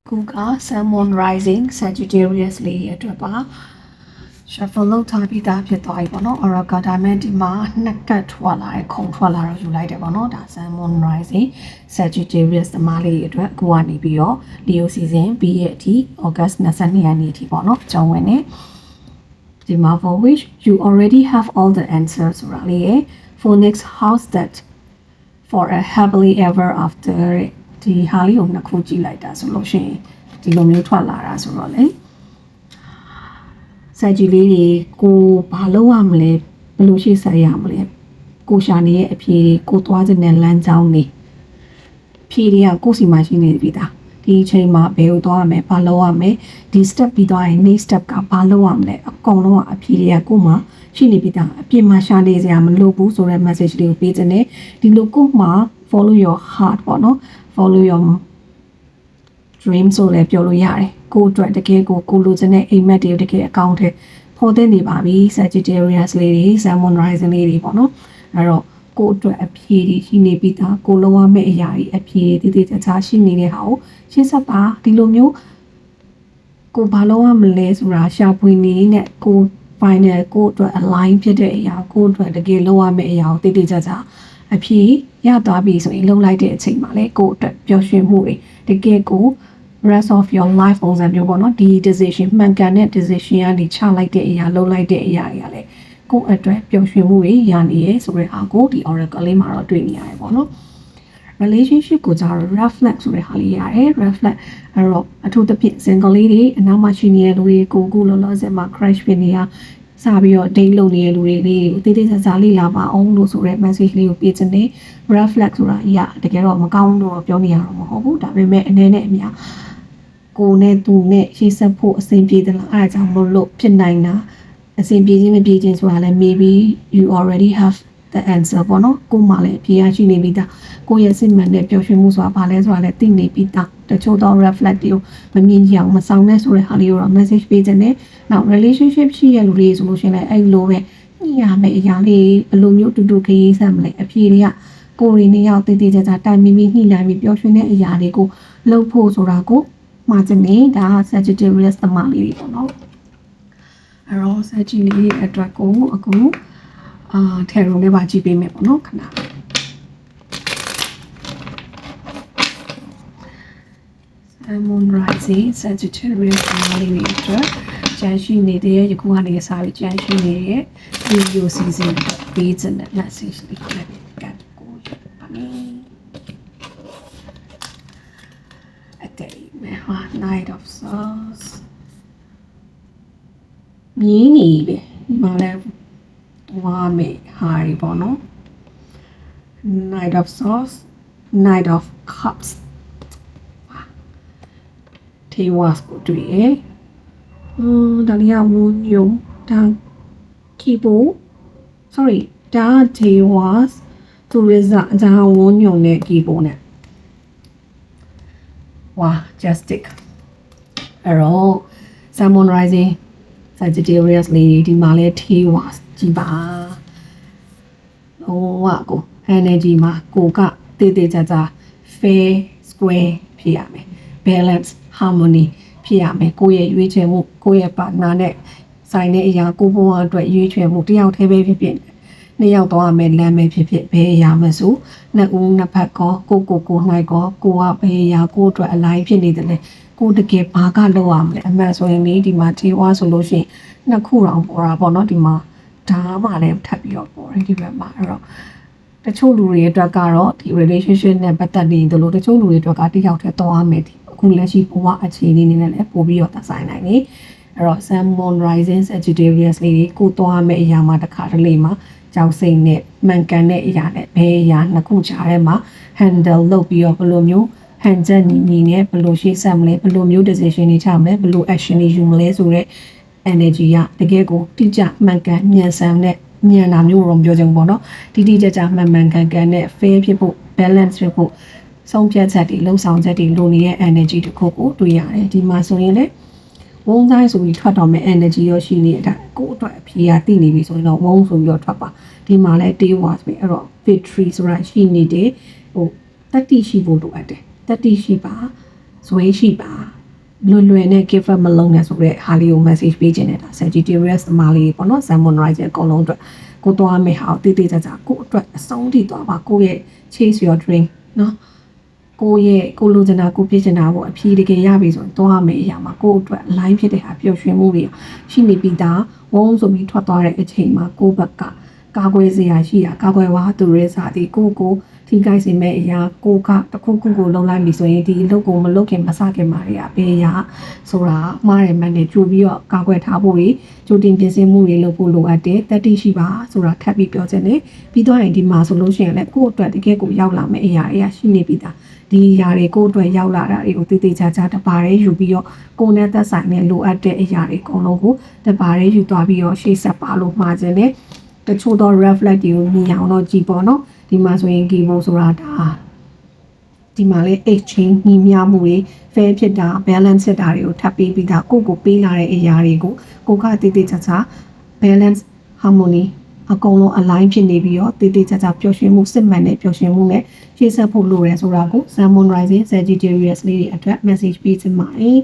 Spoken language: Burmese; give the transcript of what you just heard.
Kuga Sun Moon Rising Sagittarius လေးအတွက်ပါ shuffle လုပ်ထားပြီးသားဖြစ်သွားပြီပေါ့နော် Oracle ဒါမဲ့ဒီမှာနှစ်ကတ်ထွက်လာတဲ့ခုံထွက်လာတော့ယူလိုက်တယ်ပေါ့နော်ဒါ Sun Moon Rising Sagittarius သမားလေးအတွက်အခုကနေပြီးတော့ Leo season ပြီးရဲ့အထိ August 22 ရက်နေ့အထိပေါ့နော်ကျောင်းဝင်နေဒီမှာ for which you already have all the answers ဆိုတာလေးရဲ့ Phoenix house that for a happily ever after ဒီဟာလေးကိုနှစ်ခုကြည့်လိုက်တာဆိုလို့ရှိရင်ဒီလိုမျိုးထွက်လာတာဆိုတော့လေစက်ကြီးလေးတွေကိုဘာလုပ်ရမလဲဘယ်လိုရှေ့ဆက်ရမလဲကိုရှာနေရဲ့အဖြေတွေကိုသွားခြင်းနဲ့လမ်းကြောင်းနေဖြေတွေကကိုစီမှာရှိနေပြီသားဒီအချိန်မှာဘယ်ကိုသွားရမလဲဘာလုပ်ရမလဲဒီ step ပြီးသွားရင် next step ကဘာလုပ်ရမလဲအကုန်လုံးကအဖြေတွေကကိုမှရှိနေပြီသားအပြင်မှာရှာနေစရာမလိုဘူးဆိုတဲ့ message လေးကိုပေးခြင်းနဲ့ဒီလိုကိုမှ follow your heart ပေါ့နော်follow your dream ဆိုလည်းပြောလို့ရတယ်ကိုအတွက်တကယ်ကိုလိုချင်တဲ့အိမ်မက်တွေတကယ်အကောင့်ထဲပေါ်သိနေပါပြီ Sagittarius လေးတွေ Sun Moon Rising လေးတွေပေါ့နော်အဲ့တော့ကိုအတွက်အဖြေတွေရှိနေပြီးသားကိုလုံးဝမဲ့အရာတွေအဖြေတွေတည်တည်ချာရှိနေတဲ့ဟာကိုရှင်းဆက်ပါဒီလိုမျိုးကိုဘာလုံးဝမလဲဆိုတာရှာဖွေနေနဲ့ကို final ကိုအတွက် align ဖြစ်တဲ့အရာကိုအတွက်တကယ်လုံးဝမဲ့အရာကိုတည်တည်ချာအဖြေရသွားပြီဆိုရင်လုံလိုက်တဲ့အချိန်မှာလေကိုအတွက်ပျော်ရွှင်မှုတွေတကယ်ကို rest of your life ပုံစံမျိုးပေါ့နော်ဒီ decision မှန်ကန်တဲ့ decision ကနေချလိုက်တဲ့အရာလုံလိုက်တဲ့အရာတွေကလည်းကိုအတွက်ပျော်ရွှင်မှုတွေရနေရဆိုတဲ့အားကိုဒီ oracle လေးမှာတော့တွေ့နေရတယ်ပေါ့နော် relationship ကိုကြတော့ reflect ဆိုတဲ့ဟာလေးရတယ် reflect အဲ့တော့အထူးသဖြင့် single လေးတွေအနောက်မှာရှိနေတဲ့လူတွေကိုလောလောဆယ်မှာ crush ဖြစ်နေရစပြီးတော့ date လုပ်နေတဲ့လူတွေလေးကိုတေးသေးချာချာလေးလာပါအောင်လို့ဆိုတဲ့ message လေးကိုပေးခြင်းနဲ့ reflect ဆိုတာအရာတကယ်တော့မကောင်းလို့ပြောနေရတော့မဟုတ်ဘူးဒါပေမဲ့အနေနဲ့အများကိုနဲ့သူနဲ့ရှေ့ဆက်ဖို့အဆင်ပြေတယ်လားအဲဒါကြောင့်မလို့ဖြစ်နိုင်တာအဆင်ပြေခြင်းမပြေခြင်းဆိုတာလည်း maybe you already have the answer ပေါ့နော်ကိုမှလည်းဖြေရရှိနေပြီသားကိုရဲ့စိတ်မှန်တဲ့ပျော်ရွှင်မှုဆိုတာဘာလဲဆိုတာလည်းသိနေပြီသားတချို့တော့ reflect တွေကိုမမြင်ကြအောင်မဆောင်နဲ့ဆိုတဲ့ဟာလေးကိုတော့ message ပေးခြင်းနဲ့နောက် relationship ရှိရလူတွေဆိုလို့ရှိရင်လည်းအဲ့လိုပဲညှိရမယ့်အရာလေးဘယ်လိုမျိုးတူတူခရီးဆက်မလဲအဖြေတွေကကိုရီနေရောက်တည်တည်ကြကြတိုင်မီမီညှိနှိုင်းပြီးပျော်ရွှင်တဲ့အရာတွေကိုလုပ်ဖို့ဆိုတာကိုမှားခြင်းနဲ့ဒါ Sagittarius သမားလေးတွေပေါ့နော်အဲ့တော့ Sagittarius လေးအတွက်ကိုအခုထဲရုံလေးပါကြည့်ပေးမယ်ပေါ့နော်ခဏSun Moon Rising Sagittarius သမားလေးတွေအတွက်ကျန်ရှိနေတဲ့ယခုကနေစပြီးကျန်ရှိနေတဲ့ Leo season ပေးတဲ့ message လေးကိုလည်းကတ်ကိုပါမယ်Knight of Swords မြင်းနေပဲဒီမှာလည်းဝါမေဟာရီပေါ့နော် Knight of Swords Knight of Cups ထေဝါစကိုတွေ့ရဒါလေးကဝုန်းယုံဒါကီပို sorry ဒါထေဝါစသူရဇာဒါဝုန်းယုံနဲ့ကီပိုနဲ့ဝါ Justice အဲ့တော့ Sun Moon Rising Sagittarius လေးဒီမှာလဲထေဝါကြည်ပါဟိုကကို energy မှာကိုကတေးသေးချာချာ fair square ဖြစ်ရမယ် balance harmony ဖြစ်ရမယ်ကိုရဲ့ရွေးချယ်မှုကိုရဲ့ partner နဲ့ဆိုင်တဲ့အရာကိုဘဝအတွက်ရွေးချယ်မှုတယောက်တည်းပဲဖြစ်ဖြစ်နှစ်ယောက်သွားမယ်လမ်းပဲဖြစ်ဖြစ်ဘယ်အရာမဆိုနှစ်ဦးနှစ်ဖက်ကောကိုနိုင်ကောကိုကဘယ်အရာကိုအတွက်အလိုက်ဖြစ်နေတယ်လဲကိုတကယ်ဘာကလောက်ရမလဲအမှန်ဆိုရင်လေဒီမှာထေဝါဆိုလို့ရှိရင်နှစ်ခုတောင်ပေါ်တာပေါ့နော်ဒီမှာဒါမှလည်းထပ်ပြီးတော့ပေါ်တယ်ဒီဘက်မှာအဲ့တော့တချို့လူတွေအတွက်ကတော့ဒီ relationship နဲ့ပတ်သက်နေတယ်လို့တချို့လူတွေအတွက်ကတယောက်တည်းသွားမယ်ဒီအခုလက်ရှိဘဝအခြေအနေနဲ့လည်းပို့ပြီးတော့သက်ဆိုင်နိုင်နေအဲ့တော့ Sun Moon Rising Sagittarius လေးကိုသွားမယ်အရာမှာတစ်ခါတလေမှာကြောက်စိတ်နဲ့မှန်ကန်တဲ့အရာနဲ့ဘယ်အရာနှစ်ခုကြားထဲမှာ handle လုပ်ပြီးတော့ဘယ်လိုမျိုး handle ညီနဲ့ဘယ်လိုရှေ့ဆက်မလဲဘယ်လိုမျိုး decision တွေချမလဲဘယ်လို action တွေယူမလဲဆိုတော့ energy ကတကယ်ကိုတိကျမှန်ကန်မြန်ဆန်တဲ့မြန်လာမျိုးတော့ပြောချင်ပေါ့နော်တိကျမှန်ကန်နဲ့ fair ဖြစ်ဖို့ balance ဖြစ်ဖို့ဆုံးဖြတ်ချက်တွေလုံဆောင်ချက်တွေလိုနေတဲ့ energy တစ်ခုကိုတွေ့ရတယ်ဒီမှာဆိုရင်လေဝုန်းတိုင်းဆိုပြီးထွက်တော့မဲ့ energy ရောရှိနေတာကိုအတွက်အဖြေကသိနေပြီဆိုရင်တော့ဝုန်းဆိုပြီးတော့ထွက်ပါဒီမှာလဲ day was ပဲအဲ့တော့ victory ဆိုတာရှိနေတယ်ဟိုတတိရှိဖို့လိုအပ်တယ်တတိရှိပါဇွဲရှိပါ လွယ်နဲ့ give up မလုပ်နဲ့ဆိုတဲ့ဟာလေးကို message ပေးခြင်းနေတာ Sagittarius သမားလေးပေါ့နော် Sun Moon Rising အကုန်လုံးအတွက်ကိုသွားမယ်ဟာကိုတိတိကျကျကိုအတွက်အဆုံးထိသွားပါကိုရဲ့ chase your dream နော်ကိုလိုချင်တာကိုပြည့်ချင်တာပေါ့အဖြေတကယ်ရပြီဆိုရင်သွားမယ်အရာမှာကိုအတွက် line ဖြစ်တဲ့ဟာပျော်ရွှင်မှုတွေရှိနေပြီးသားဝုန်းဆိုပြီးထွက်သွားတဲ့အချိန်မှာကိုဘက်ကကာကွယ်စရာရှိတာကာကွယ်ဝါသူရဲစာဒီကိုထိခိုက်စေမဲ့အရာကိုကတခုခုကိုလုံလိုက်ပြီဆိုရင်ဒီအလုပ်ကိုမလုပ်ခင်မစခင်မှာတွေကဘေးရဆိုတာမှားတယ်မှန်တယ်ကြိုပြီးတော့ကာကွယ်ထားဖို့တွေကြိုတင်ပြင်ဆင်မှုတွေလုပ်ဖို့လိုအပ်တယ်တတိရှိပါဆိုတာထပ်ပြီးပြောချင်တယ်ပြီးတော့ရင်ဒီမှာဆိုလို့ရှိရင်လည်းကိုယ့်အတွက်တကယ်ကိုရောက်လာမယ့်အရာတွေရှိနေပြီသားဒီအရာတွေကိုယ့်အတွက်ရောက်လာတာတွေကိုတိတိကျကျတပါးရဲယူပြီးတော့ကိုယ်နဲ့သက်ဆိုင်တဲ့လိုအပ်တဲ့အရာတွေအကုန်လုံးကိုတပါးရဲယူသွားပြီးတော့ရှေ့ဆက်ပါလို့မှာခြင်းတယ်တချို့တော့ reflect တွေကိုမြင်အောင်တော့ကြည့်ပေါ့နော်ဒီမှာဆိုရင် keyboard ဆိုတာဒါဒီမှာလေး exchange ညီမျှမှုတွေ fair ဖြစ်တာ balance ဖြစ်တာတွေကိုထပ်ပေးပြီးသားကိုပေးလာတဲ့အရာတွေကိုကိုကတိတိကျကျ balance harmony အကုန်လုံး align ဖြစ်နေပြီးတော့တိတိကျကျပျော်ရွှင်မှုစစ်မှန်တဲ့ပျော်ရွှင်မှုနဲ့ရှေ့ဆက်ဖို့လိုရဲဆိုတာကို Sun Moon Rising Sagittarius လေးတွေအတွက် message ပေးချင်ပါတယ်